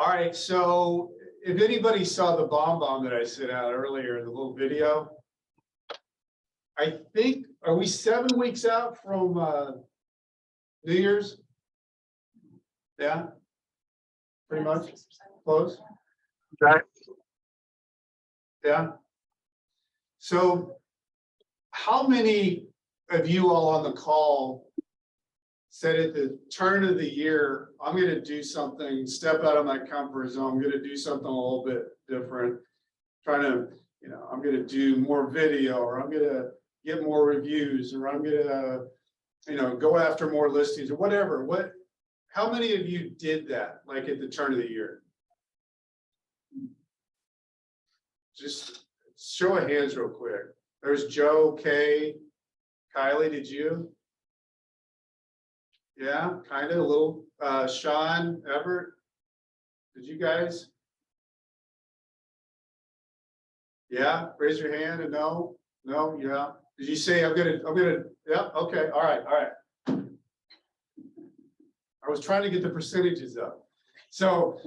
All right, so if anybody saw the bomb that I sent out earlier in the little video, I think, are we 7 weeks out from New Year's? Yeah, pretty much, close. Right. Yeah. So how many of you all on the call said at the turn of the year, I'm going to do something, step out of my comfort zone, I'm going to do something a little bit different, trying to, I'm going to do more video, or I'm going to get more reviews, or I'm going to, go after more listings, or whatever. How many of you did that, like at the turn of the year? Just show of hands real quick. There's Joe, Kay, Kylie, did you? Yeah, kind of a little. Sean, Everett, did you guys? Yeah, raise your hand and no, yeah. Did you say I'm gonna, yeah, okay, all right. I was trying to get the percentages up. So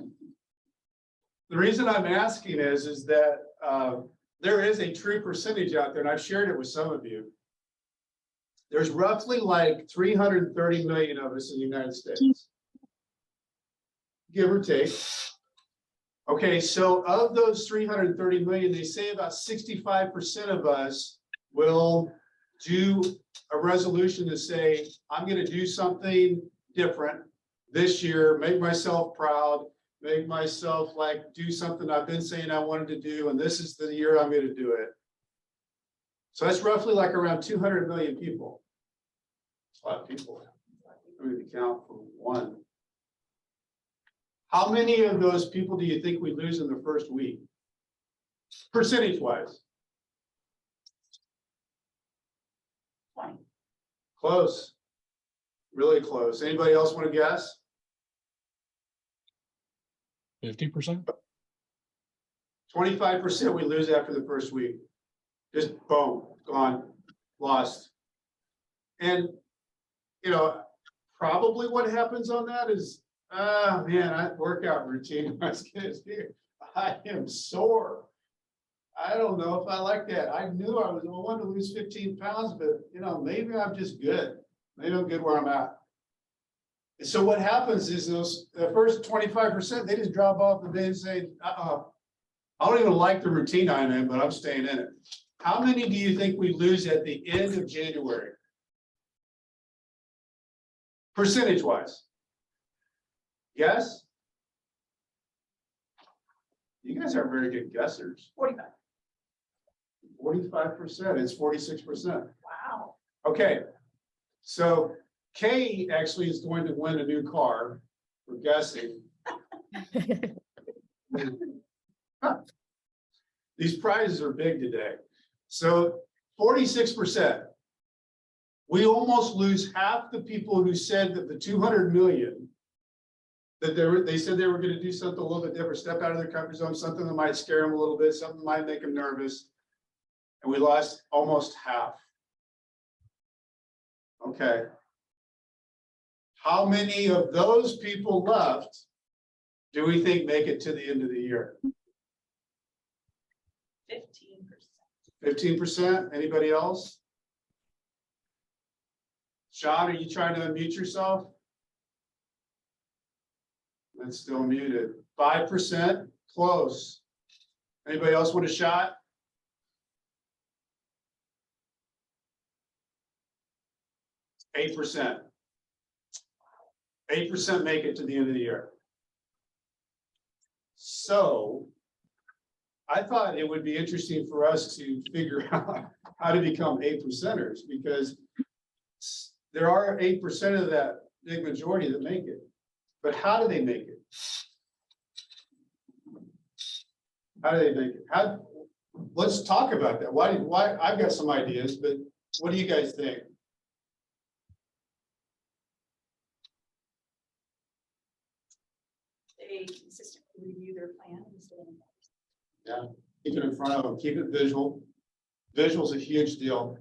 the reason I'm asking is that there is a true percentage out there, and I've shared it with some of you. There's roughly like 330 million of us in the United States, give or take. Okay, so of those 330 million, they say about 65% of us will do a resolution to say, I'm going to do something different this year, make myself proud, make myself do something I've been saying I wanted to do, and this is the year I'm going to do it. So that's roughly like around 200 million people. It's a lot of people. I'm going to count for one. How many of those people do you think we lose in the first week? Percentage-wise? 20. Close. Really close. Anybody else want to guess? 50%. 25% we lose after the first week. Just boom, gone, lost. And, probably what happens on that is, man, workout routine. I am sore. I don't know if I like that. I knew I wanted to lose 15 pounds, but maybe I'm just good. Maybe I'm good where I'm at. And so what happens is the first 25%, they just drop off and they say, I don't even like the routine I'm in, but I'm staying in it. How many do you think we lose at the end of January? Percentage-wise? Yes? You guys aren't very good guessers. 45. 45%, it's 46%. Wow. Okay, so Kay actually is going to win a new car, we're guessing. These prizes are big today. So 46%. We almost lose half the people who said that the 200 million, that they said they were going to do something a little bit different, step out of their comfort zone, something that might scare them a little bit, something that might make them nervous. And we lost almost half. Okay. How many of those people left do we think make it to the end of the year? 15%. 15%? Anybody else? Sean, are you trying to unmute yourself? That's still muted. 5%? Close. Anybody else want a shot? Eight 8% make it to the end of the year. So I thought it would be interesting for us to figure out how to become 8%ers, because there are 8% of that big majority that make it. But how do they make it? How do they make it? Let's talk about that. Why I've got some ideas, but what do you guys think? They consistently review their plan and stay in place. Yeah, keep it in front of them, keep it visual. Visual is a huge deal.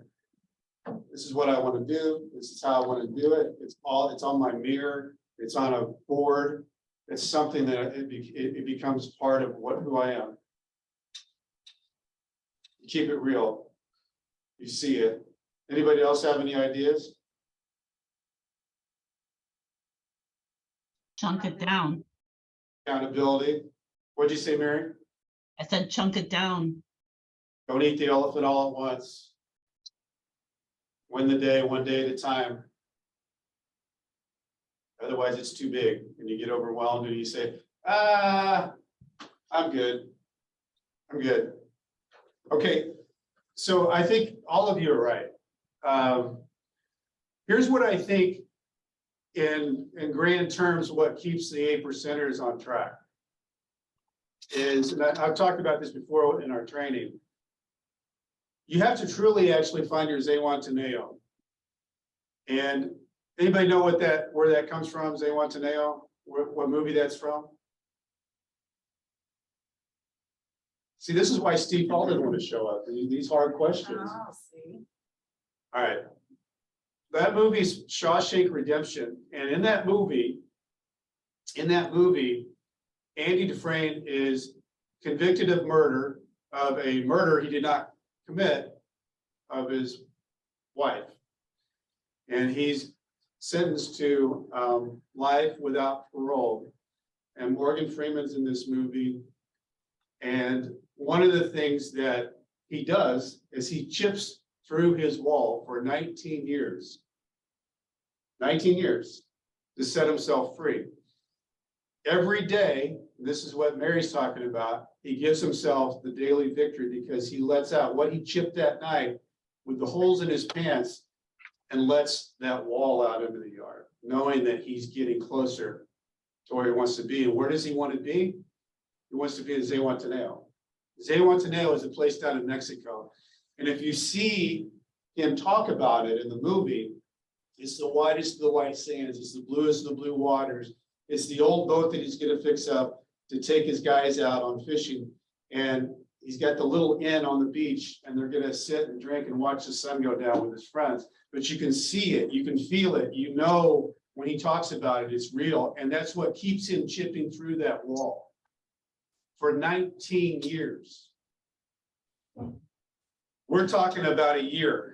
This is what I want to do. This is how I want to do it. It's on my mirror. It's on a board. it's something that it becomes part of who I am. Keep it real. You see it. Anybody else have any ideas? Chunk it down. Accountability. What'd you say, Mary? I said chunk it down. Don't eat the elephant all at once. Win the day, one day at a time. Otherwise, it's too big and you get overwhelmed and you say, I'm good. I'm good. Okay, so I think all of you are right. Here's what I think in grand terms, what keeps the 8%ers on track is, and I've talked about this before in our training, you have to truly actually find your Zewantaneo. And anybody know where that comes from, Zewantaneo? What movie that's from? See, this is why Steve Paul didn't want to show up. These hard questions. Oh, see. All right. That movie's Shawshank Redemption. And in that movie, Andy Dufresne is convicted of a murder he did not commit of his wife. And he's sentenced to life without parole. And Morgan Freeman's in this movie. And one of the things that he does is he chips through his wall for 19 years. 19 years to set himself free. Every day, this is what Mary's talking about, he gives himself the daily victory because he lets out what he chipped that night with the holes in his pants and lets that wall out into the yard, knowing that he's getting closer to where he wants to be. And where does he want to be? He wants to be in Zewantaneo. Zewantaneo is a place down in Mexico. And if you see him talk about it in the movie, it's the whitest of the white sands. It's the bluest of the blue waters. It's the old boat that he's going to fix up to take his guys out on fishing. And he's got the little inn on the beach and they're going to sit and drink and watch the sun go down with his friends. But you can see it. You can feel it. You know, when he talks about it, it's real. And that's what keeps him chipping through that wall for 19 years. We're talking about a year.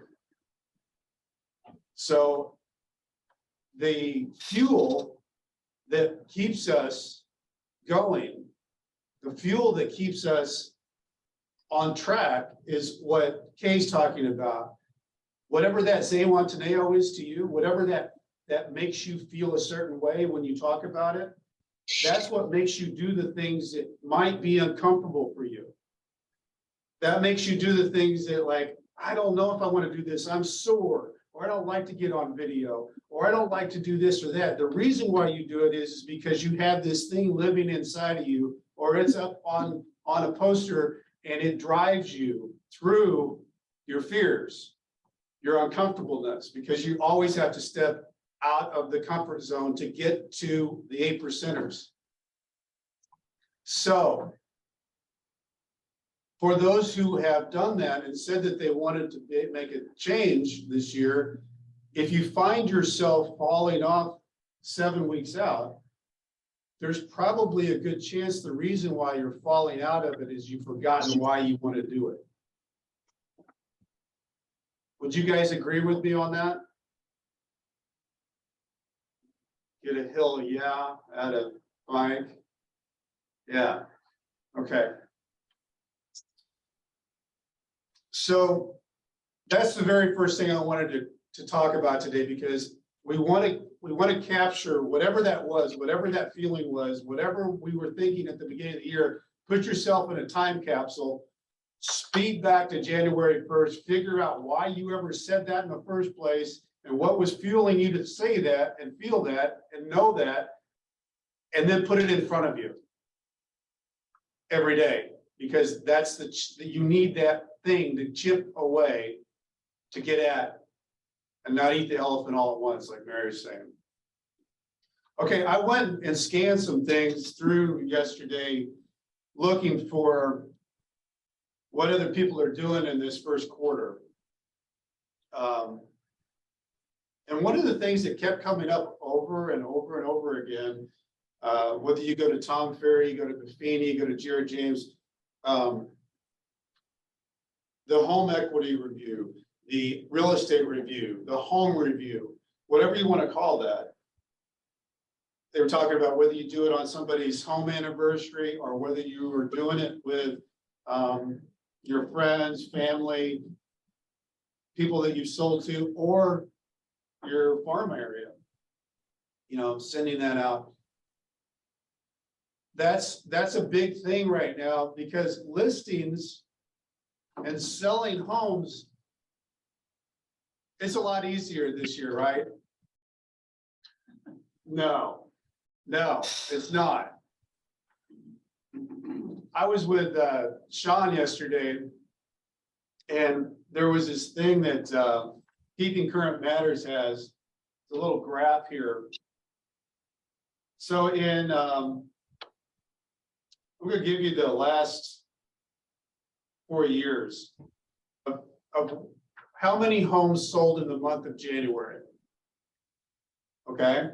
So the fuel that keeps us going, the fuel that keeps us on track is what Kay's talking about. Whatever that Zewantaneo is to you, whatever that makes you feel a certain way when you talk about it, that's what makes you do the things that might be uncomfortable for you. That makes you do the things that, like, I don't know if I want to do this. I'm sore, or I don't like to get on video, or I don't like to do this or that. The reason why you do it is because you have this thing living inside of you, or it's up on a poster and it drives you through your fears, your uncomfortableness, because you always have to step out of the comfort zone to get to the 8%ers. So for those who have done that and said that they wanted to make a change this year, if you find yourself falling off 7 weeks out, there's probably a good chance the reason why you're falling out of it is you've forgotten why you want to do it. Would you guys agree with me on that? Get a hill, yeah, at a blank. Yeah, okay. So that's the very first thing I wanted to talk about today, because we want to capture whatever that was, whatever that feeling was, whatever we were thinking at the beginning of the year. Put yourself in a time capsule, speed back to January 1st, figure out why you ever said that in the first place and what was fueling you to say that and feel that and know that, and then put it in front of you every day, because that's you need that thing to chip away to get at and not eat the elephant all at once, like Mary's saying. Okay, I went and scanned some things through yesterday looking for what other people are doing in this first quarter. And one of the things that kept coming up over and over and over again Whether you go to Tom Ferry, you go to Buffini, you go to Jared James, the home equity review, the real estate review, the home review, whatever you want to call that. They were talking about whether you do it on somebody's home anniversary or whether you are doing it with your friends, family, people that you've sold to, or your farm area. You know, sending that out. That's a big thing right now because listings and selling homes, it's a lot easier this year, right? No, it's not. I was with Sean yesterday, and there was this thing that Keeping Current Matters has, a little graph here. So in, I'm going to give you the last 4 years of how many homes sold in the month of January. Okay.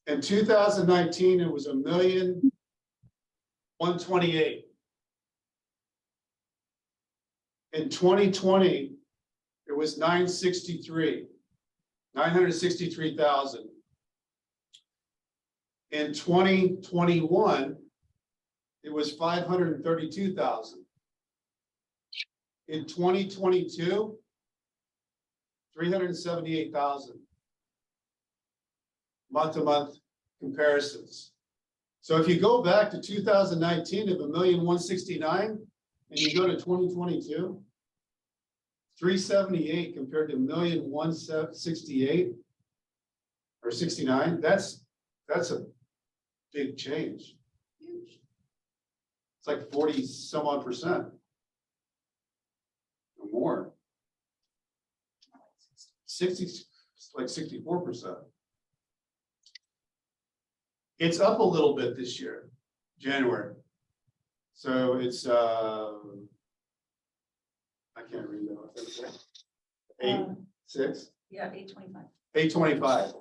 In 2019, it was 1,128,000. In 2020, it was 963,000. In 2021, it was 532,000. In 2022, 378,000. Month-to-month comparisons. So if you go back to 2019 of 1,169,000 and you go to 2022, 378 compared to 1,168 or 69, that's a big change. Huge. It's like 40 some odd percent or more. 60, like 64%. It's up a little bit this year, January. So it's I can't read that. 8, 6? Yeah, 825. 825.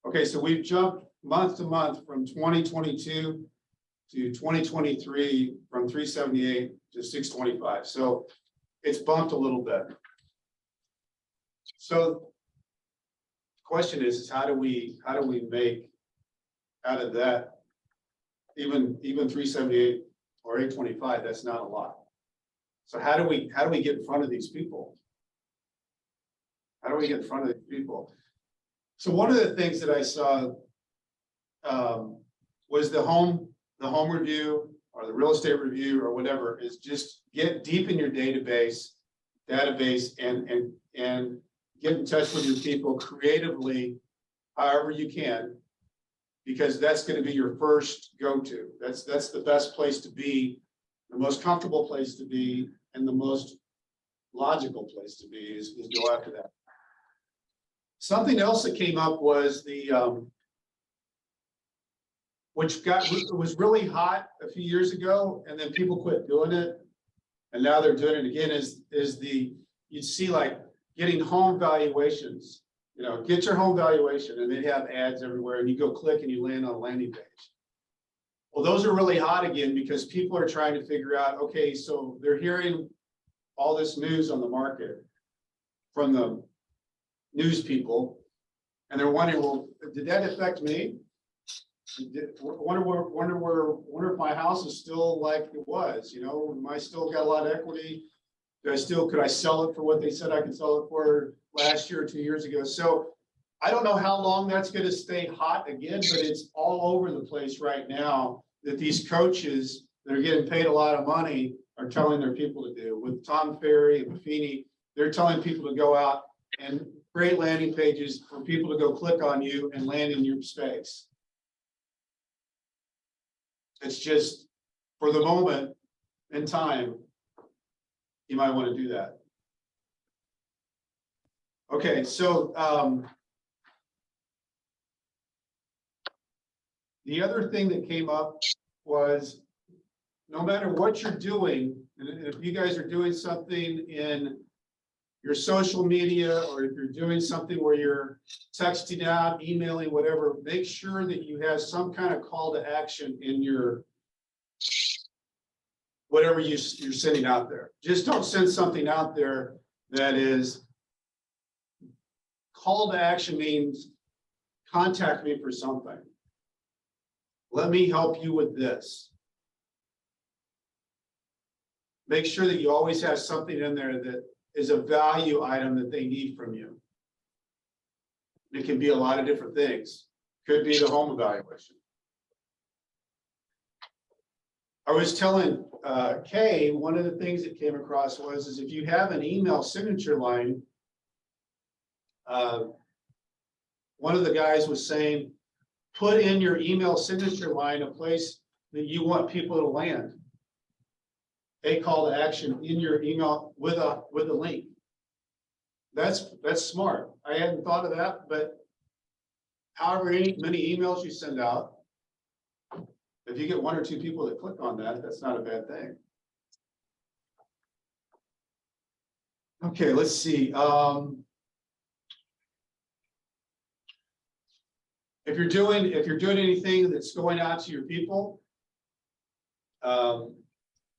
Okay, so we've jumped month to month from 2022 to 2023 from 378 to 625. So it's bumped a little bit. So the question is how do we make out of that even 378 or 825? That's not a lot. So how do we get in front of these people? How do we get in front of these people? So one of the things that I saw was the home review or the real estate review or whatever is just get deep in your database and get in touch with your people creatively, however you can, because that's going to be your first go-to. That's the best place to be, the most comfortable place to be, and the most logical place to be is go after that. Something else that came up was the which was really hot a few years ago, and then people quit doing it, and now they're doing it again. You'd see like getting home valuations. You know, get your home valuation, and they have ads everywhere, and you go click and you land on a landing page. Well, those are really hot again because people are trying to figure out, okay, so they're hearing all this news on the market from the news people, and they're wondering, well, did that affect me? Wonder if my house is still like it was, you know, am I still got a lot of equity? Could I sell it for what they said I could sell it for last year or 2 years ago? So I don't know how long that's going to stay hot again, but it's all over the place right now that these coaches that are getting paid a lot of money are telling their people to do. With Tom Ferry and Buffini, they're telling people to go out and create landing pages for people to go click on you and land in your space. It's just for the moment in time, you might want to do that. Okay, so the other thing that came up was no matter what you're doing, and if you guys are doing something in your social media, or if you're doing something where you're texting out, emailing, whatever, make sure that you have some kind of call to action in your whatever you're sending out there. Just don't send something out there that is call to action means contact me for something. Let me help you with this. Make sure that you always have something in there that is a value item that they need from you. It can be a lot of different things. Could be the home evaluation. I was telling Kay, one of the things that came across is if you have an email signature line, one of the guys was saying, put in your email signature line a place that you want people to land. A call to action in your email with a link. That's smart. I hadn't thought of that, but however many emails you send out, if you get 1 or 2 people that click on that, that's not a bad thing. Okay, let's see. If you're doing anything that's going out to your people,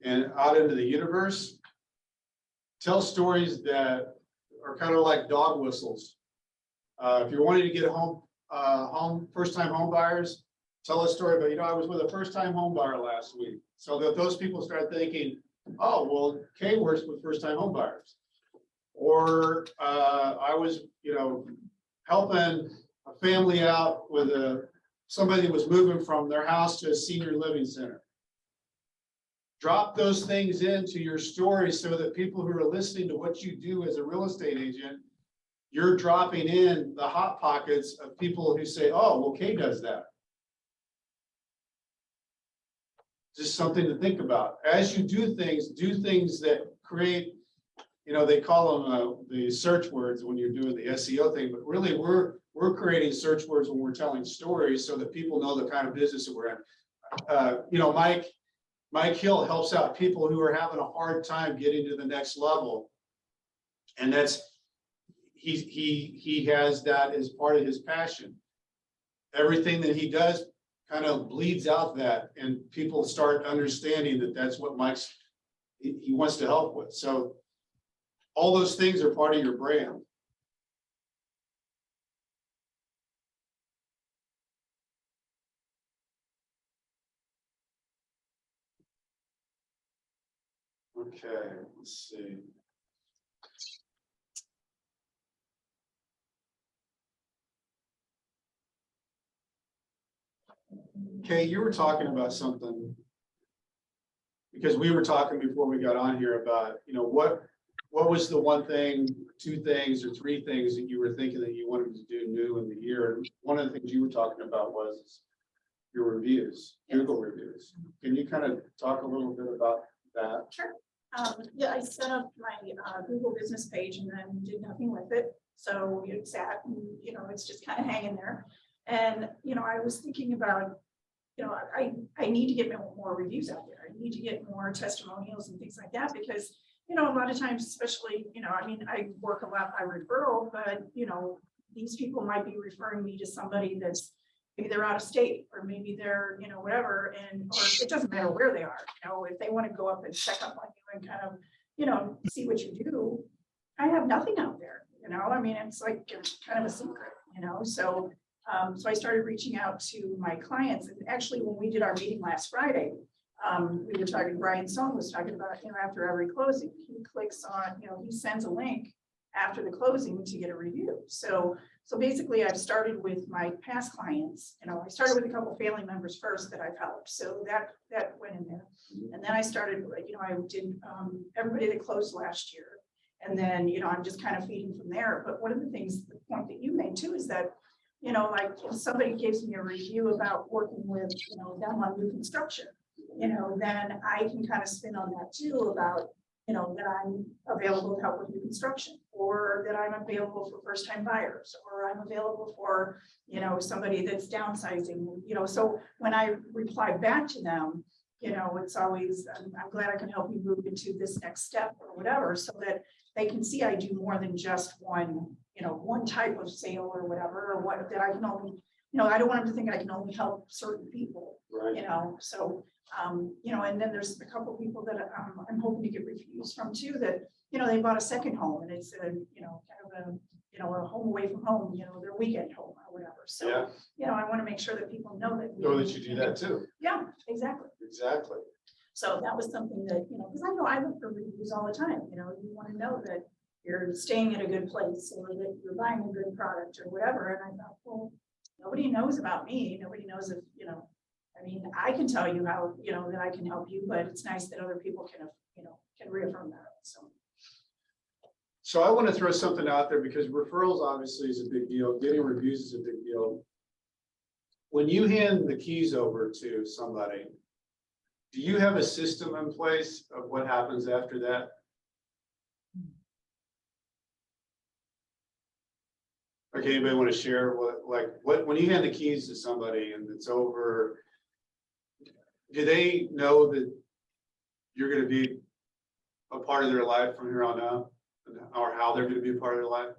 and out into the universe, tell stories that are kind of like dog whistles. If you're wanting to get a first-time home buyers, tell a story about, I was with a first-time home buyer last week. So that those people start thinking, oh, well, Kay works with first-time home buyers. Or I was, helping a family out with somebody that was moving from their house to a senior living center. Drop those things into your story so that people who are listening to what you do as a real estate agent, you're dropping in the hot pockets of people who say, oh, well, Kay does that. Just something to think about. As you do things that create, they call them the search words when you're doing the SEO thing, but really we're creating search words when we're telling stories so that people know the kind of business that we're in. Mike Hill helps out people who are having a hard time getting to the next level. And he has that as part of his passion. Everything that he does kind of bleeds out that, and people start understanding that that's what he wants to help with. So all those things are part of your brand. Okay, let's see. Kay, you were talking about something, because we were talking before we got on here about, what was the one thing, 2 things, or 3 things that you were thinking that you wanted to do new in the year? And one of the things you were talking about was your reviews, Google reviews. Can you kind of talk a little bit about that? Sure. Yeah, I set up my Google business page and then did nothing with it. So it sat and, it's just kind of hanging there. And, I was thinking about, I need to get more reviews out there. I need to get more testimonials and things like that because, a lot of times, especially, I work a lot by referral, but, these people might be referring me to somebody that's maybe they're out of state or maybe they're, whatever. Or it doesn't matter where they are. If they want to go up and check up on you and kind of, see what you do, I have nothing out there, it's like kind of a secret, so I started reaching out to my clients. And actually, when we did our meeting last Friday, we were talking, Brian Sohn was talking about, after every closing, he clicks on, he sends a link after the closing to get a review. So basically I've started with my past clients, I started with a couple of family members first that I've helped. So that went in there. And then I started, I did everybody that closed last year. And then, I'm just kind of feeding from there. But one of the things, the point that you made too, is that, like if somebody gives me a review about working with, them on new construction, then I can kind of spin on that too about, that I'm available to help with new construction, or that I'm available for first-time buyers, or I'm available for, somebody that's downsizing, so when I reply back to them, it's always, I'm glad I can help you move into this next step or whatever, so that they can see I do more than just one, one type of sale or whatever, or what, that I can only, I don't want them to think I can only help certain people, Right. so, and then there's a couple of people that I'm hoping to get reviews from too, that, they bought a second home and it's a, kind of a home away from home, their weekend home or whatever. So, Yeah, I want to make sure that people know that. know that you do that too. Yeah, exactly. Exactly. So that was something that, because I know I look for reviews all the time, you want to know that you're staying at a good place or that you're buying a good product or whatever. And I thought, well, nobody knows about me. Nobody knows if, I mean, I can tell you how, that I can help you, but it's nice that other people can, can reaffirm that. So I want to throw something out there because referrals obviously is a big deal. Getting reviews is a big deal. When you hand the keys over to somebody, do you have a system in place of what happens after that? Okay, anybody want to share when you hand the keys to somebody and it's over, do they know that you're going to be a part of their life from here on out, or how they're going to be a part of their life?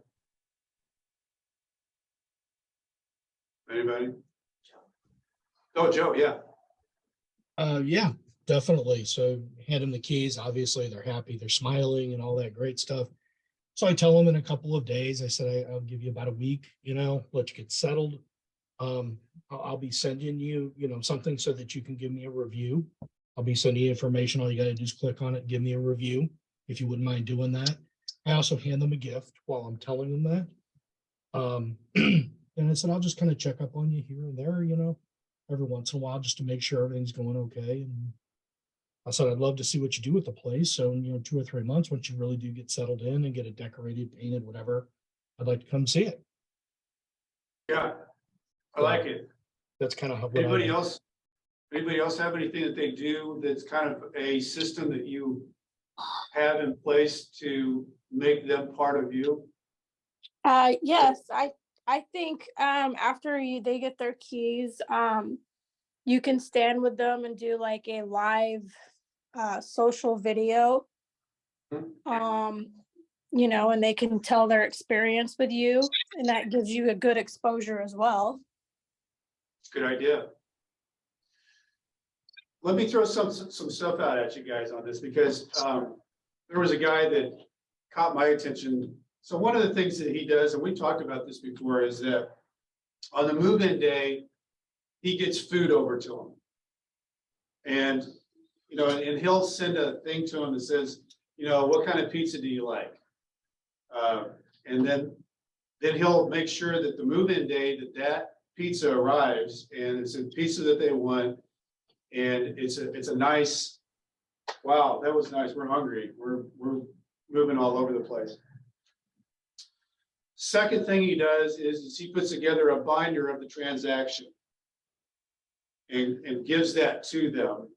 Anybody? Oh, Joe, yeah. Yeah, definitely. So hand them the keys. Obviously, they're happy, they're smiling and all that great stuff. So I tell them in a couple of days, I said, I'll give you about a week, let you get settled. I'll be sending you, something so that you can give me a review. I'll be sending you information. All you got to do is click on it, give me a review, if you wouldn't mind doing that. I also hand them a gift while I'm telling them that. And I said, I'll just kind of check up on you here and there, every once in a while, just to make sure everything's going okay. And I said, I'd love to see what you do with the place. So, 2 or 3 months, once you really do get settled in and get it decorated, painted, whatever, I'd like to come see it. Yeah, I like it. That's kind of how. Anybody else have anything that they do that's kind of a system that you have in place to make them part of you? Yes, I think after they get their keys, you can stand with them and do like a live social video. And they can tell their experience with you, and that gives you a good exposure as well. It's a good idea. Let me throw some stuff out at you guys on this, because there was a guy that caught my attention. So one of the things that he does, and we talked about this before, is that on the move-in day, he gets food over to him. And, and he'll send a thing to him that says, what kind of pizza do you like? And then he'll make sure that the move-in day that pizza arrives, and it's a pizza that they want. And it's a nice, wow, that was nice. We're hungry. We're moving all over the place. Second thing he does is he puts together a binder of the transaction and gives that to them,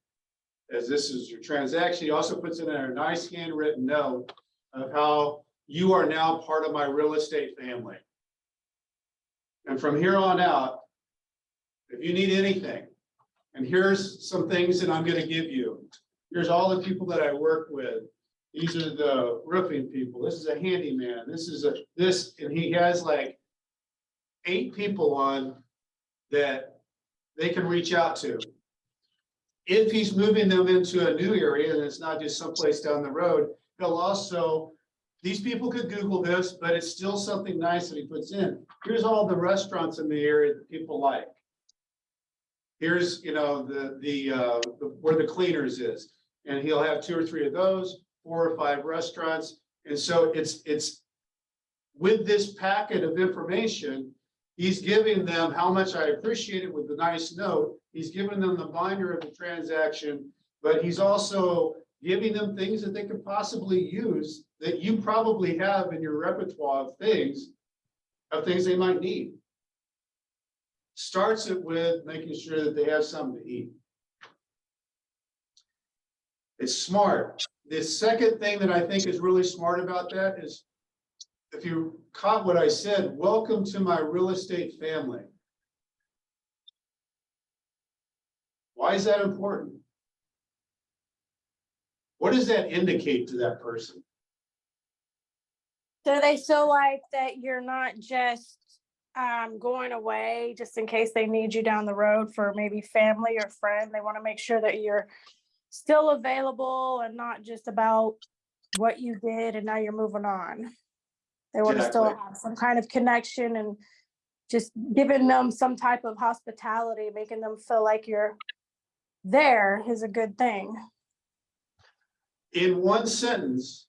as this is your transaction. He also puts in a nice handwritten note of how you are now part of my real estate family. And from here on out, if you need anything, and here's some things that I'm going to give you. Here's all the people that I work with. These are the roofing people. This is a handyman. This is and he has like 8 people on that they can reach out to. If he's moving them into a new area and it's not just someplace down the road, he'll also, these people could Google this, but it's still something nice that he puts in. Here's all the restaurants in the area that people like. Here's, where the cleaners is, and he'll have 2 or 3 of those, 4 or 5 restaurants. And so it's with this packet of information, he's giving them how much I appreciate it with the nice note. He's giving them the binder of the transaction, but he's also giving them things that they could possibly use that you probably have in your repertoire of things they might need. Starts it with making sure that they have something to eat. It's smart. The second thing that I think is really smart about that is, if you caught what I said, welcome to my real estate family. Why is that important? What does that indicate to that person? So they still like that you're not just going away just in case they need you down the road for maybe family or friend. They want to make sure that you're still available and not just about what you did and now you're moving on. They want to still Exactly. have some kind of connection and just giving them some type of hospitality, making them feel like you're there is a good thing. In one sentence,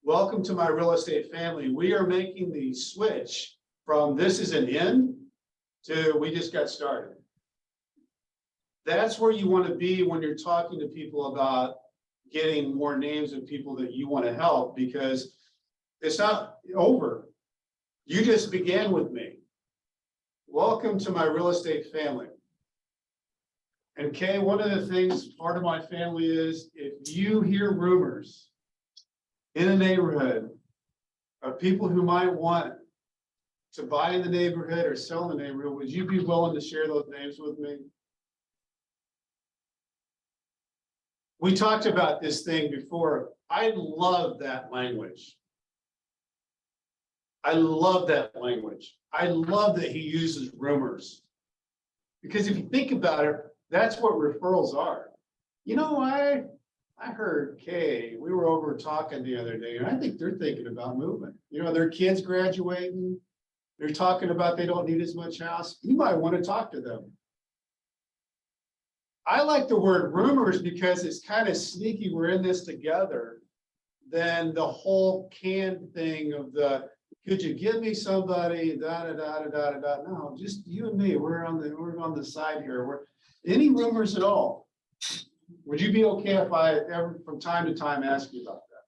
welcome to my real estate family. We are making the switch from this is an end to we just got started. That's where you want to be when you're talking to people about getting more names of people that you want to help, because it's not over. You just began with me. Welcome to my real estate family. And Kay, one of the things, part of my family is if you hear rumors in a neighborhood of people who might want to buy in the neighborhood or sell in the neighborhood, would you be willing to share those names with me? We talked about this thing before. I love that language. I love that language. I love that he uses rumors. Because if you think about it, that's what referrals are. You know, I heard Kay, we were over talking the other day, and I think they're thinking about moving. You know, their kids graduating. They're talking about they don't need as much house. You might want to talk to them. I like the word rumors because it's kind of sneaky. We're in this together. Than the whole canned thing of the, could you give me somebody, da da da da da da. No, just you and me. We're on the side here. We're any rumors at all. Would you be okay if I ever from time to time ask you about that?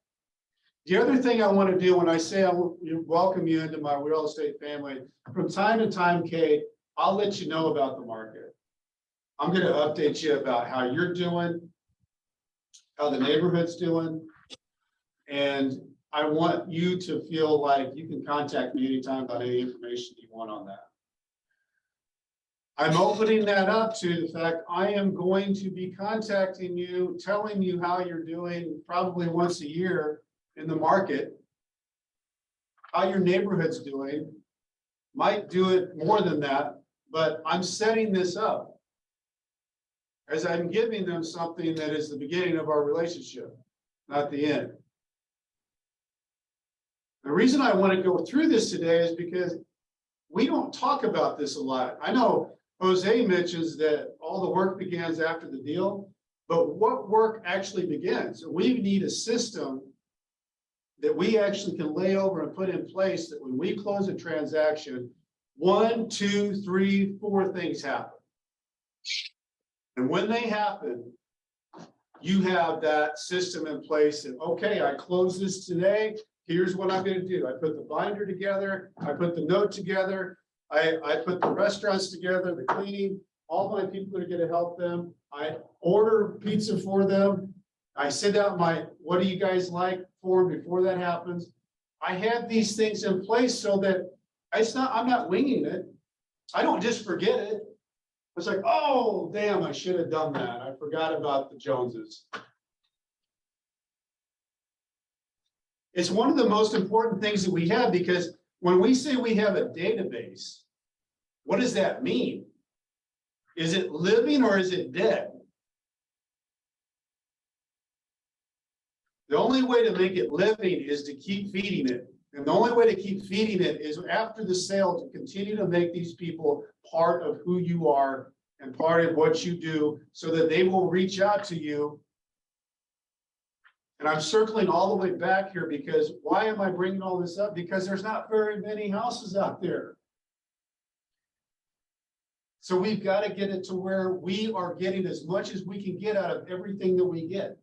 The other thing I want to do when I say I welcome you into my real estate family, from time to time, Kay, I'll let you know about the market. I'm going to update you about how you're doing, how the neighborhood's doing. And I want you to feel like you can contact me anytime about any information you want on that. I'm opening that up to the fact I am going to be contacting you, telling you how you're doing probably once a year in the market, how your neighborhood's doing. Might do it more than that, but I'm setting this up as I'm giving them something that is the beginning of our relationship, not the end. The reason I want to go through this today is because we don't talk about this a lot. I know Jose mentions that all the work begins after the deal, but what work actually begins? We need a system that we actually can lay over and put in place that when we close a transaction, 1, 2, 3, 4 things happen. And when they happen, you have that system in place that, okay, I close this today. Here's what I'm going to do. I put the binder together. I put the note together. I put the restaurants together, the cleaning. All my people are going to help them. I order pizza for them. I send out my, what do you guys like form before that happens. I have these things in place so that I'm not winging it. I don't just forget it. It's like, oh, damn, I should have done that. I forgot about the Joneses. It's one of the most important things that we have, because when we say we have a database, what does that mean? Is it living or is it dead? The only way to make it living is to keep feeding it. And the only way to keep feeding it is after the sale to continue to make these people part of who you are and part of what you do so that they will reach out to you. And I'm circling all the way back here because why am I bringing all this up? Because there's not very many houses out there. So we've got to get it to where we are getting as much as we can get out of everything that we get.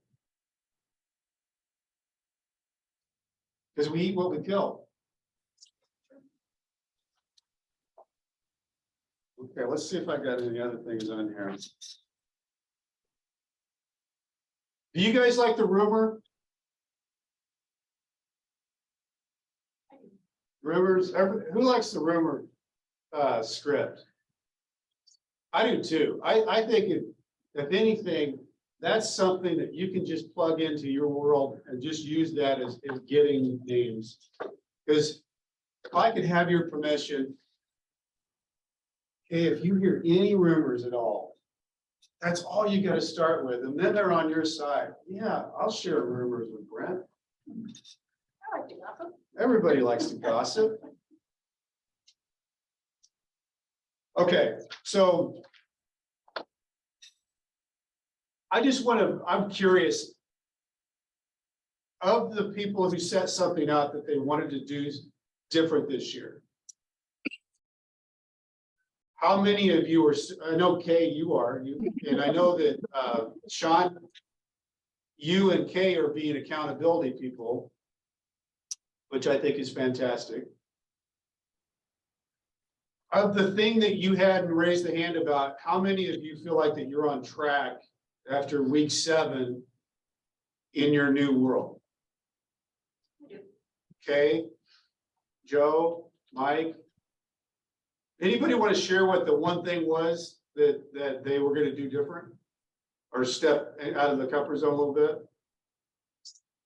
Because we eat what we kill. Okay, let's see if I got any other things on here. Do you guys like the rumor? Rumors, who likes the rumor script? I do too. I think if anything, that's something that you can just plug into your world and just use that as getting names. Because if I could have your permission, hey, if you hear any rumors at all, that's all you gotta start with, and then they're on your side. Yeah, I'll share rumors with Brent. I like to gossip. Everybody likes to gossip. Okay, so I'm curious. Of the people who set something out that they wanted to do different this year, how many of you are, I know Kay, you are, and I know that Sean, you and Kay are being accountability people, which I think is fantastic. Of the thing that you hadn't raised the hand about, how many of you feel like that you're on track after week 7 in your new world? Okay, Joe, Mike. Anybody want to share what the one thing was that they were going to do different? Or step out of the comfort zone a little bit?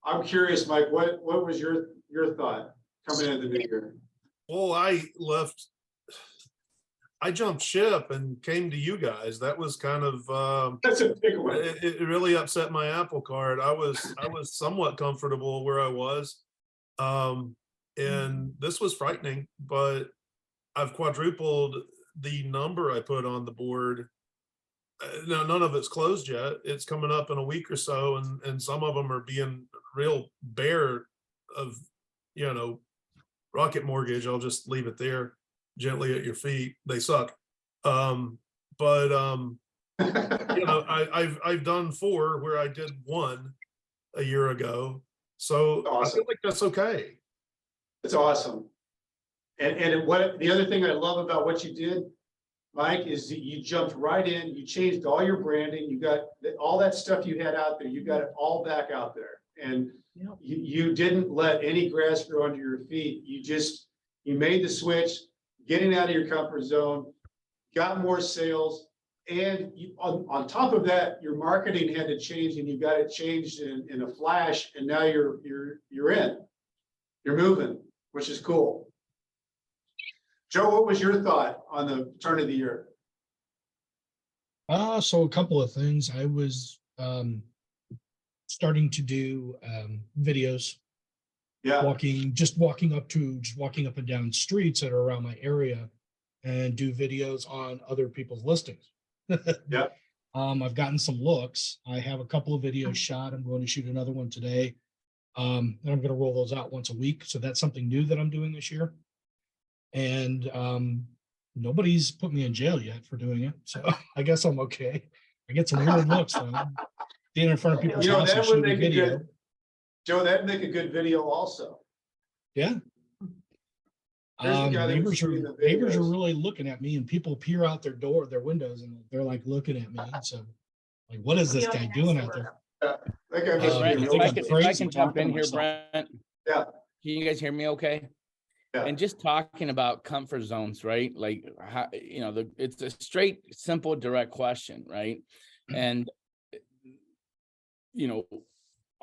I'm curious, Mike, what was your thought coming into the new year? Well, I jumped ship and came to you guys. That was kind of That's a big one. it really upset my apple cart. I was somewhat comfortable where I was. And this was frightening, but I've quadrupled the number I put on the board. Now, none of it's closed yet. It's coming up in a week or so, and some of them are being real bare of, rocket mortgage. I'll just leave it there gently at your feet. They suck. But I've done 4 where I did 1 a year ago. So Awesome. I feel like that's okay. It's awesome. And what the other thing I love about what you did, Mike, is that you jumped right in, you changed all your branding, you got all that stuff you had out there, you got it all back out there. And you didn't let any grass grow under your feet. You made the switch, getting out of your comfort zone, got more sales. And on top of that, your marketing had to change, and you got it changed in a flash, and now you're moving, which is cool. Joe, what was your thought on the turn of the year? So a couple of things. I was starting to do videos, Yeah, walking up and down streets that are around my area, and do videos on other people's listings. yeah. I've gotten some looks. I have a couple of videos shot. I'm going to shoot another one today. And I'm going to roll those out once a week. So that's something new that I'm doing this year. And nobody's put me in jail yet for doing it. So I guess I'm okay. I get some weird looks though. Being in front of people's house and That would shooting make a video. good, Joe, that'd make a good video also. Yeah. There's the guy that was shooting the Neighbors are videos. really looking at me, and people peer out their windows, and they're like looking at me. So like, what is this guy doing out there? That guy must be I a think real- I'm If I crazy can jump talking in to here, myself. Brent. Yeah. Can you guys hear me okay? Yeah. And just talking about comfort zones, right? Like how, it's a straight, simple, direct question, right? And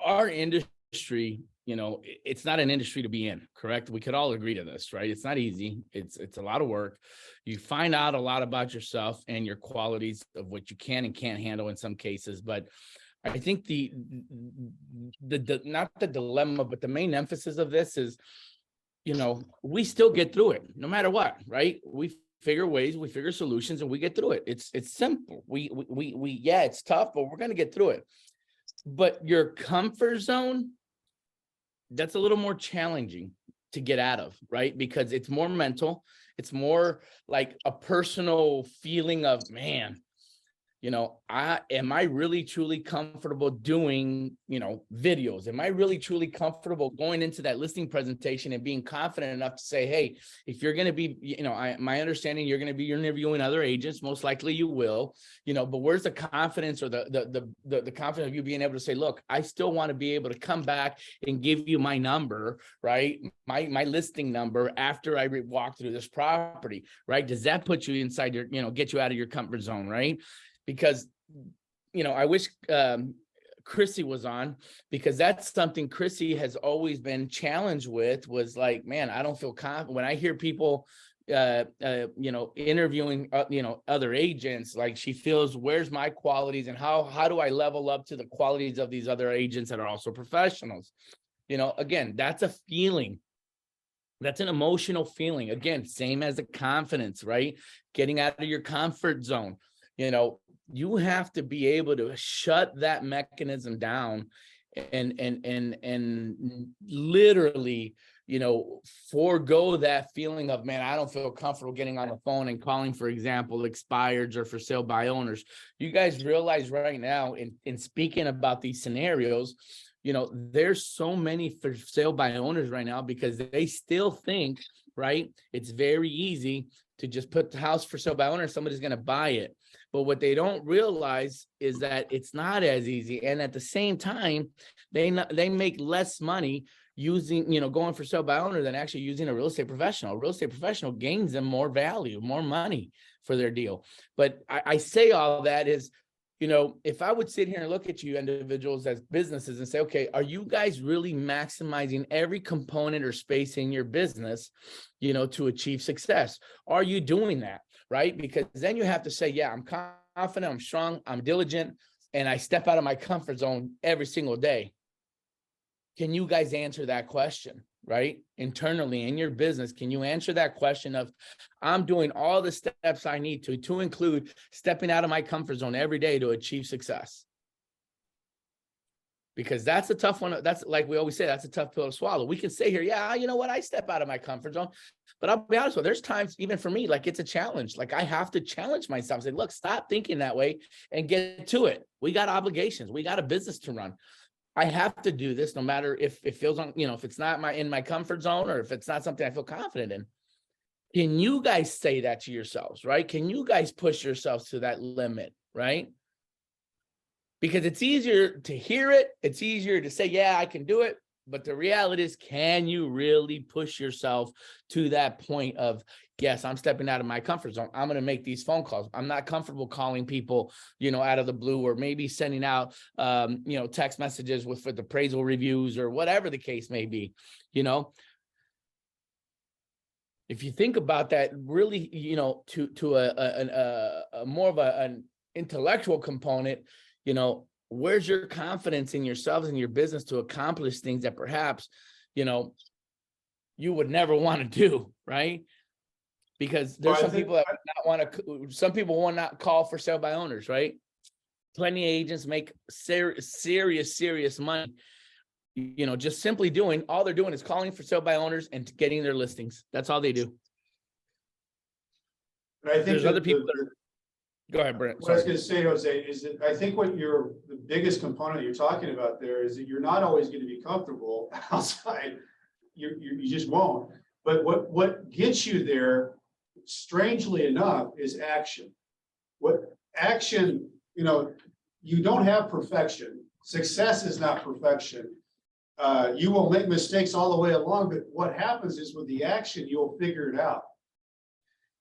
our industry, it's not an industry to be in, correct? We could all agree to this, right? It's not easy. It's a lot of work. You find out a lot about yourself and your qualities of what you can and can't handle in some cases. But I think the not the dilemma, but the main emphasis of this is, we still get through it no matter what, right? We figure ways, we figure solutions, and we get through it. It's simple. We it's tough, but we're going to get through it. But your comfort zone, that's a little more challenging to get out of, right? Because it's more mental. It's more like a personal feeling of, man, am I really truly comfortable doing, videos? Am I really truly comfortable going into that listing presentation and being confident enough to say, hey, if you're going to be, my understanding, you're going to be interviewing other agents, most likely you will, but where's the confidence or the confidence of you being able to say, look, I still want to be able to come back and give you my number, right? My listing number after I walk through this property, right? Does that put you inside your, get you out of your comfort zone, right? Because, I wish Chrissy was on, because that's something Chrissy has always been challenged with, was like, man, I don't feel confident when I hear people interviewing other agents. Like, she feels, where's my qualities, and how do I level up to the qualities of these other agents that are also professionals? Again, that's a feeling. That's an emotional feeling. Again, same as the confidence, right? Getting out of your comfort zone. You have to be able to shut that mechanism down and literally, forego that feeling of, man, I don't feel comfortable getting on the phone and calling, for example, expireds or for sale by owners. You guys realize right now, in speaking about these scenarios, there's so many for sale by owners right now, because they still think, right, it's very easy to just put the house for sale by owner, somebody's going to buy it. But what they don't realize is that it's not as easy. And at the same time, they make less money using, going for sale by owner than actually using a real estate professional. A real estate professional gains them more value, more money for their deal. But I say all that is, if I would sit here and look at you individuals as businesses and say, okay, are you guys really maximizing every component or space in your business, to achieve success? Are you doing that? Right? Because then you have to say, yeah, I'm confident, I'm strong, I'm diligent, and I step out of my comfort zone every single day. Can you guys answer that question, right? Internally in your business, can you answer that question of, I'm doing all the steps I need to include stepping out of my comfort zone every day to achieve success? Because that's a tough one. That's, like we always say, that's a tough pill to swallow. We can say here, yeah, you know what? I step out of my comfort zone, but I'll be honest with you, there's times, even for me, like, it's a challenge. Like, I have to challenge myself, say, look, stop thinking that way and get to it. We got obligations. We got a business to run. I have to do this no matter if it feels on, if it's not in my comfort zone, or if it's not something I feel confident in. Can you guys say that to yourselves, right? Can you guys push yourselves to that limit, right? Because it's easier to hear it. It's easier to say, yeah, I can do it. But the reality is, can you really push yourself to that point of, yes, I'm stepping out of my comfort zone. I'm going to make these phone calls. I'm not comfortable calling people, out of the blue, or maybe sending out, text messages with appraisal reviews or whatever the case may be. If you think about that, really, to a more of an intellectual component, where's your confidence in yourselves and your business to accomplish things that perhaps, you would never want to do, right? Because there's some people that some people will not call for sale by owners, right? Plenty of agents make serious money, just simply all they're doing is calling for sale by owners and getting their listings. That's all they do. But I think there's other people that are. Go ahead, Brent. What I was going to say, Jose, is that I think the biggest component you're talking about there is that you're not always going to be comfortable outside. You just won't. But what gets you there, strangely enough, is action. What action, you don't have perfection. Success is not perfection. You will make mistakes all the way along, but what happens is, with the action, you'll figure it out.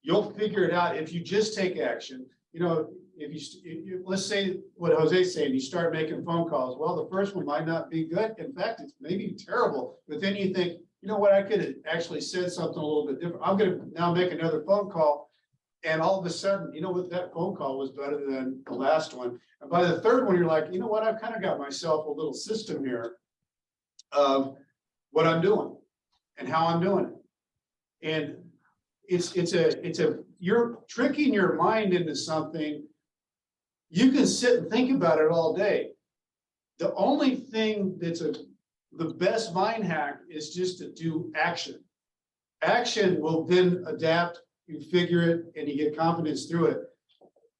You'll figure it out if you just take action. If you let's say what Jose's saying, you start making phone calls. Well, the first one might not be good. In fact, it's maybe terrible. But then you think, you know what, I could have actually said something a little bit different. I'm going to now make another phone call. And all of a sudden, you know what, that phone call was better than the last one. And by the third one, you're like, you know what, I've kind of got myself a little system here of what I'm doing and how I'm doing it. And you're tricking your mind into something. You can sit and think about it all day. The only thing that's the best mind hack is just to do action. Action will then adapt, you figure it, and you get confidence through it.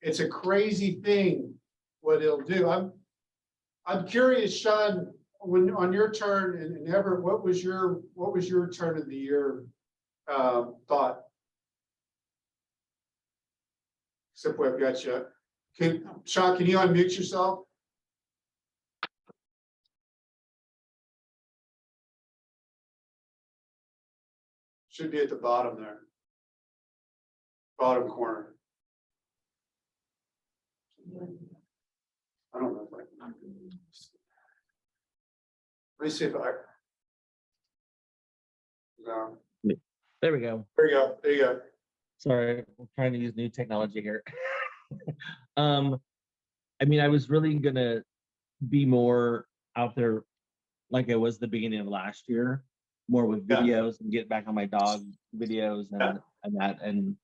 It's a crazy thing what it'll do. I'm curious, Sean, when on your turn, and Everett, what was your turn of the year thought? Except we've got you. Sean, can you unmute yourself? Should be at the bottom there. Bottom corner. I don't know if I can. Let me see if I. No, There we go. there you go, there you go. Sorry, I'm trying to use new technology here. I mean, I was really gonna be more out there like I was the beginning of last year, more with Yeah. videos and get back on my dog videos and that. And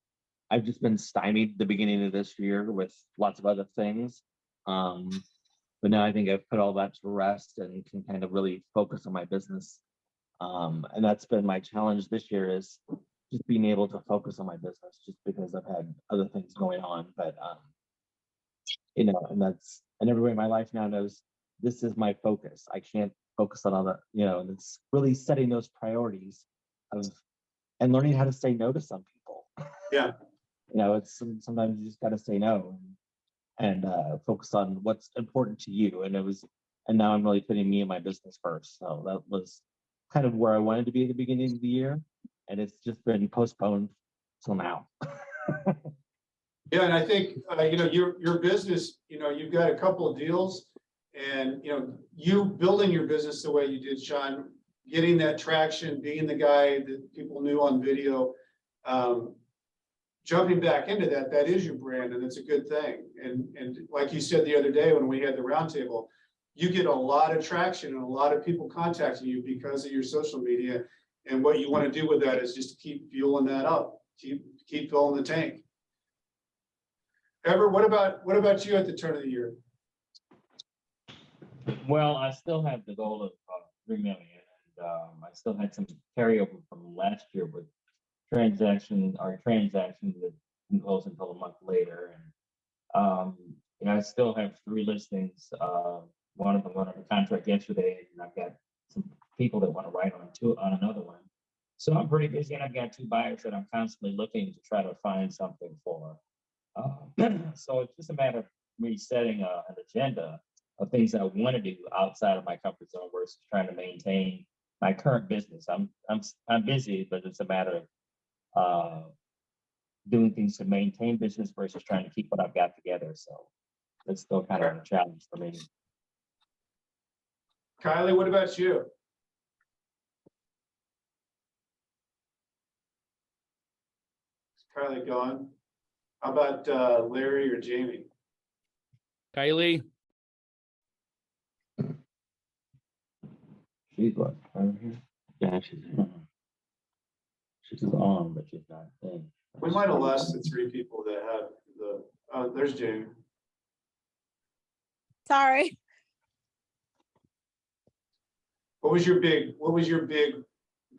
I've just been stymied the beginning of this year with lots of other things. But now I think I've put all that to rest and can kind of really focus on my business. And that's been my challenge this year, is just being able to focus on my business, just because I've had other things going on. But you know, and everybody in my life now knows this is my focus. I can't focus on all that, you know, and it's really setting those priorities of and learning how to say no to some people. Yeah. You know, it's sometimes you just got to say no and focus on what's important to you. And now I'm really putting me and my business first. So that was kind of where I wanted to be at the beginning of the year, and it's just been postponed till now. Yeah, and I think, you know, your business, you know, you've got a couple of deals, and, you know, you building your business the way you did, Sean, getting that traction, being the guy that people knew on video, jumping back into that is your brand, and it's a good thing. And like you said the other day when we had the roundtable, you get a lot of traction and a lot of people contacting you because of your social media. And what you want to do with that is just keep fueling that up, keep filling the tank. Ever, what about you at the turn of the year? Well, I still have the goal of 3 million, and I still had some carryover from last year with transactions that didn't close until a month later. And you know, I still have 3 listings. One of them went under contract yesterday, and I've got some people that want to write on another one. So I'm pretty busy, and I've got 2 buyers that I'm constantly looking to try to find something for. So it's just a matter of me setting an agenda of things that I want to do outside of my comfort zone versus trying to maintain my current business. I'm busy, but it's a matter of doing things to maintain business versus trying to keep what I've got together. So that's still kind of a challenge for me. Kylie, what about you? Is Kylie gone? How about Larry or Jamie? Kylie, She's what? Over here? Yeah, she's on, but she's not in. We might have lost the 3 people that have the, there's Jamie. Sorry. What was your big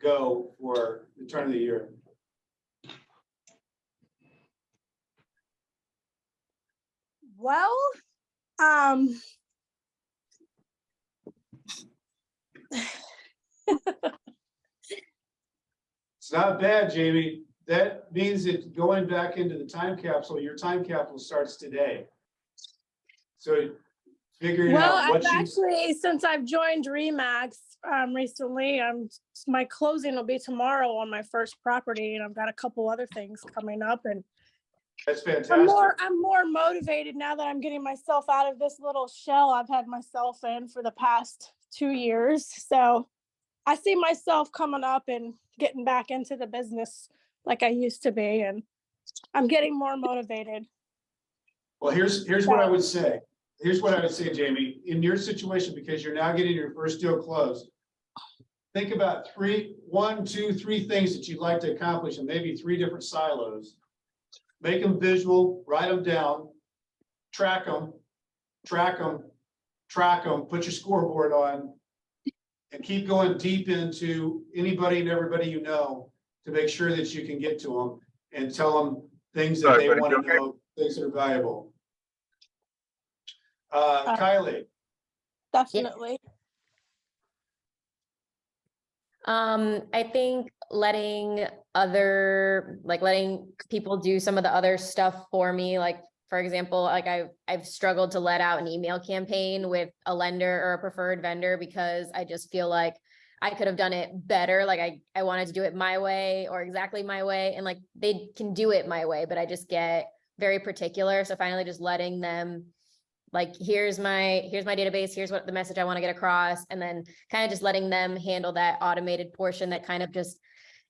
go for the turn of the year? Well, It's not bad, Jamie. That means that going back into the time capsule, your time capsule starts today. So figuring well, out what I've you, actually, since I've joined Remax recently, my closing will be tomorrow on my first property, and I've got a couple other things coming up, and that's fantastic. I'm more motivated now that I'm getting myself out of this little shell I've had myself in for the past 2 years. So I see myself coming up and getting back into the business like I used to be, and I'm getting more motivated. Well, here's what I would say. Here's what I would say, Jamie, in your situation, because you're now getting your first deal closed. Think about 1, 2, 3 things that you'd like to accomplish, and maybe 3 different silos. Make them visual, write them down, track them, put your scoreboard on, and keep going deep into anybody and everybody you know to make sure that you can get to them and tell them things that they want to know, things that are valuable. Kylie. Definitely. I think letting people do some of the other stuff for me, like for example, like I've struggled to let out an email campaign with a lender or a preferred vendor because I just feel like I could have done it better. Like I wanted to do it my way or exactly my way, and like they can do it my way, but I just get very particular. So finally just letting them like, here's my database, here's what the message I want to get across, and then kind of just letting them handle that automated portion that kind of just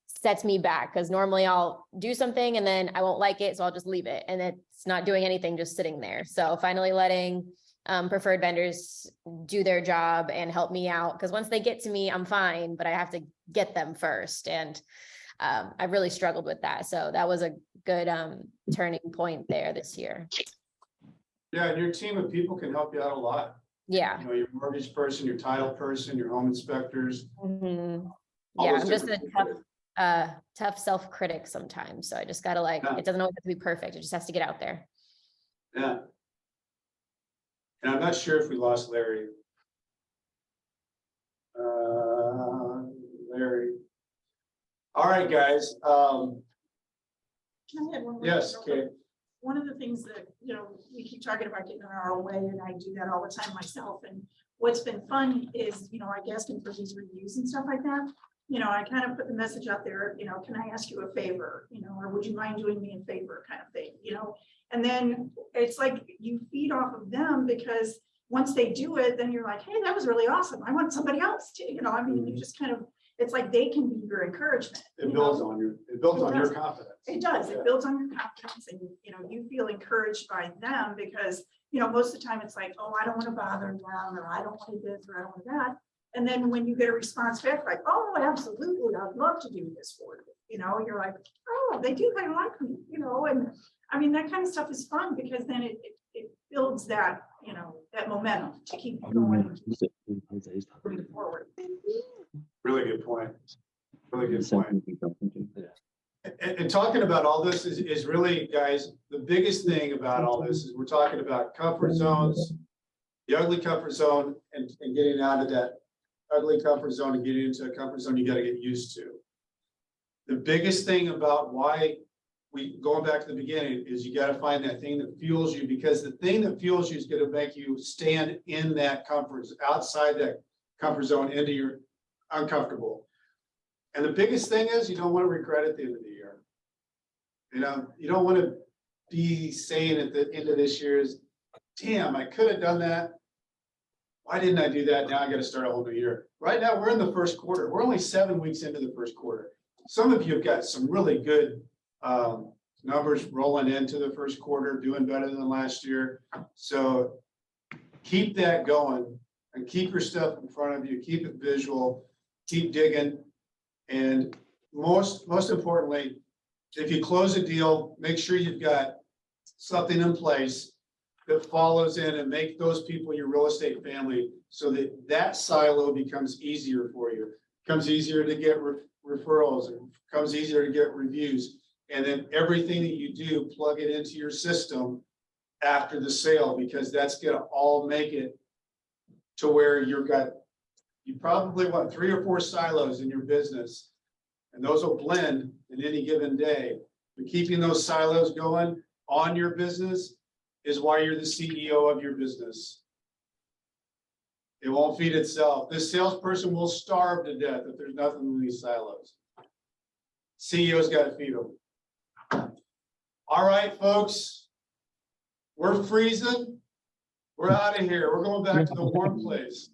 sets me back, because normally I'll do something and then I won't like it, so I'll just leave it, and it's not doing anything, just sitting there. So finally letting preferred vendors do their job and help me out, because once they get to me, I'm fine, but I have to get them first. And I've really struggled with that. So that was a good turning point there this year. Yeah, and your team of people can help you out a lot. Yeah. You know, your mortgage person, your title person, your home inspectors. Mhm. all Yeah, those I'm just a different tough, people. tough self-critic sometimes. So I just gotta like, Yeah. it doesn't always have to be perfect. It just has to get out there. Yeah. And I'm not sure if we lost Larry. Larry. All right, guys. Can I add one more Yes, thing real quick? Kate. One of the things that, we keep talking about getting in our own way, and I do that all the time myself. And what's been fun is, like asking for these reviews and stuff like that. I kind of put the message out there, can I ask you a favor, or would you mind doing me a favor kind of thing, and then it's like you feed off of them, because once they do it, then you're like, hey, that was really awesome. I want somebody else to, you just kind of, it's like they can be your encouragement. It builds on your, your confidence. It does. Yeah. It builds on your confidence, and, you feel encouraged by them, because, most of the time it's like, oh, I don't want to bother them, or I don't want to this, or I don't want that. And then when you get a response back, like, oh, absolutely, I'd love to do this for you. You're like, oh, they do kind of like me, and I mean, that kind of stuff is fun, because then it builds that, that momentum to keep going, moving forward. Really good point. Really good point. And talking about all this is really, guys, the biggest thing about all this is we're talking about comfort zones, the ugly comfort zone, and getting out of that ugly comfort zone and getting into a comfort zone you got to get used to. The biggest thing about why going back to the beginning is you got to find that thing that fuels you, because the thing that fuels you is going to make you stand in that comfort, outside that comfort zone, into your uncomfortable. And the biggest thing is you don't want to regret at the end of the year. You don't want to be saying at the end of this year is, damn, I could have done that. Why didn't I do that? Now I got to start a whole new year. Right now, we're in the first quarter. We're only 7 weeks into the first quarter. Some of you have got some really good numbers rolling into the first quarter, doing better than last year. So keep that going and keep your stuff in front of you. Keep it visual. Keep digging. And most importantly, if you close a deal, make sure you've got something in place that follows in and make those people your real estate family, so that silo becomes easier for you. It becomes easier to get referrals, it becomes easier to get reviews. And then everything that you do, plug it into your system after the sale, because that's gonna all make it to where you probably want 3 or 4 silos in your business, and those will blend in any given day. But keeping those silos going on your business is why you're the CEO of your business. It won't feed itself. This salesperson will starve to death if there's nothing in these silos. CEO's got to feed them. All right, folks, we're freezing. We're out of here. We're going back to the warm place.